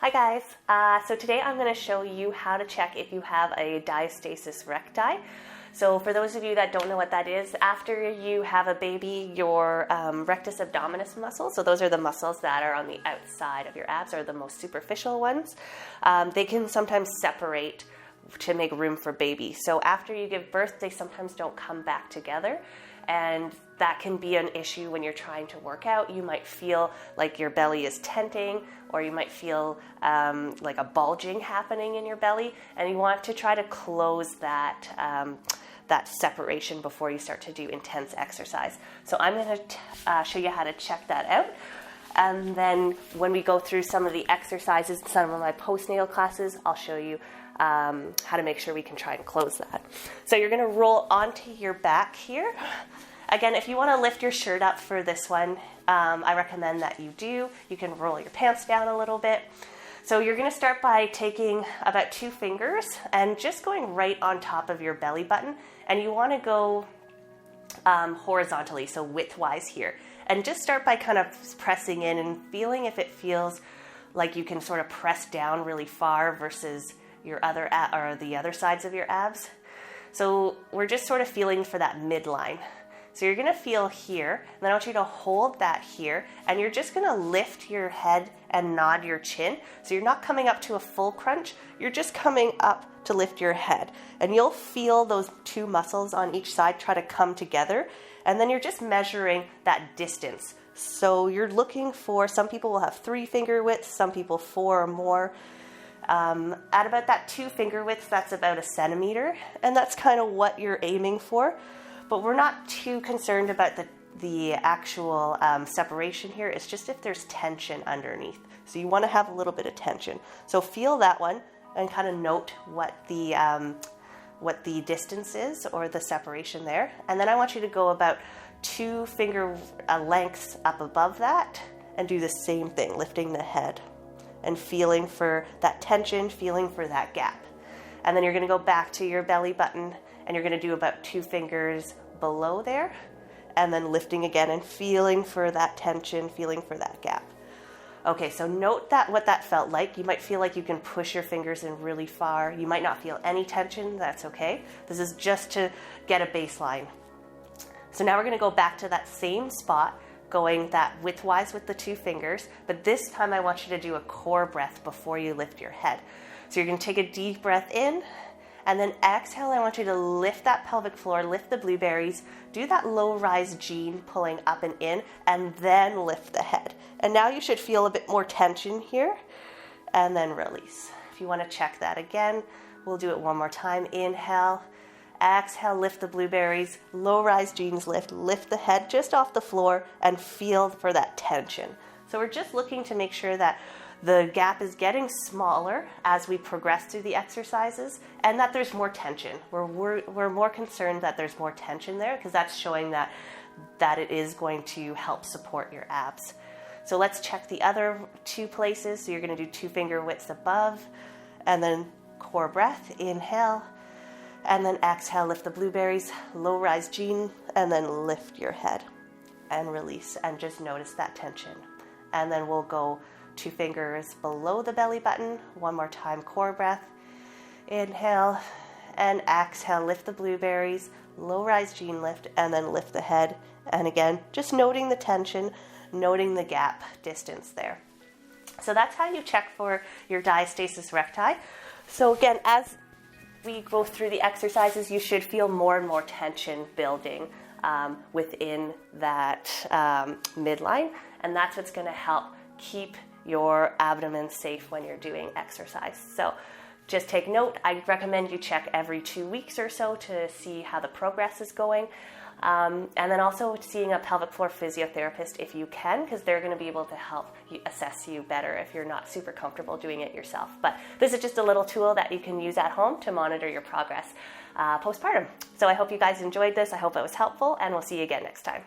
Hi guys, so today I'm going to show you how to check if you have a diastasis recti. So for those of you that don't know what that is, after you have a baby, your rectus abdominis muscles, so those are the muscles that are on the outside of your abs, are the most superficial ones, they can sometimes separate to make room for baby. So after you give birth, they sometimes don't come back together, and that can be an issue when you're trying to work out. You might feel like your belly is tenting, or you might feel like a bulging happening in your belly, and you want to try to close that that separation before you start to do intense exercise. So I'm going to show you how to check that out. And then when we go through some of the exercises in some of my postnatal classes, I'll show you how to make sure we can try and close that. So you're going to roll onto your back here. Again, if you want to lift your shirt up for this one, I recommend that you do. You can roll your pants down a little bit. So you're going to start by taking about 2 fingers and just going right on top of your belly button. And you want to go horizontally, so widthwise here. And just start by kind of pressing in and feeling if it feels like you can sort of press down really far versus your other or the other sides of your abs. So we're just sort of feeling for that midline. So you're going to feel here, and then I want you to hold that here, and you're just going to lift your head and nod your chin. So you're not coming up to a full crunch, you're just coming up to lift your head. And you'll feel those 2 muscles on each side try to come together, and then you're just measuring that distance. So you're looking for, some people will have 3 finger widths, some people 4 or more. At about that 2 finger widths, that's about 1 centimeter, and that's kind of what you're aiming for. But we're not too concerned about the actual separation here. It's just if there's tension underneath. So you want to have a little bit of tension. So feel that one and kind of note what the distance is or the separation there. And then I want you to go about 2 finger lengths up above that and do the same thing, lifting the head and feeling for that tension, feeling for that gap. And then you're going to go back to your belly button, and you're going to do about 2 fingers below there, and then lifting again and feeling for that tension, feeling for that gap. Okay, so note that what that felt like. You might feel like you can push your fingers in really far. You might not feel any tension. That's okay. This is just to get a baseline. So now we're going to go back to that same spot, going that widthwise with the 2 fingers, but this time I want you to do a core breath before you lift your head. So you're going to take a deep breath in, and then exhale. I want you to lift that pelvic floor, lift the blueberries, do that low rise gene, pulling up and in, and then lift the head. And now you should feel a bit more tension here, and then release. If you want to check that again, we'll do it one more time. Inhale, exhale, lift the blueberries, low rise genes lift the head just off the floor, and feel for that tension. So we're just looking to make sure that the gap is getting smaller as we progress through the exercises, and that there's more tension. We're more concerned that there's more tension there, because that's showing that it is going to help support your abs. So let's check the other 2 places. So you're going to do 2 finger widths above, and then core breath, inhale, and then exhale, lift the blueberries, low rise gene, and then lift your head and release, and just notice that tension. And then we'll go 2 fingers below the belly button. One more time, core breath. Inhale and exhale, lift the blueberries, low rise gene lift, and then lift the head. And again, just noting the tension, noting the gap distance there. So that's how you check for your diastasis recti. So again, as we go through the exercises, you should feel more and more tension building within that midline. And that's what's going to help keep your abdomen safe when you're doing exercise. So just take note, I recommend you check every 2 weeks or so to see how the progress is going. And then also seeing a pelvic floor physiotherapist if you can, because they're going to be able to help you assess you better if you're not super comfortable doing it yourself. But this is just a little tool that you can use at home to monitor your progress postpartum. So I hope you guys enjoyed this. I hope it was helpful, and we'll see you again next time.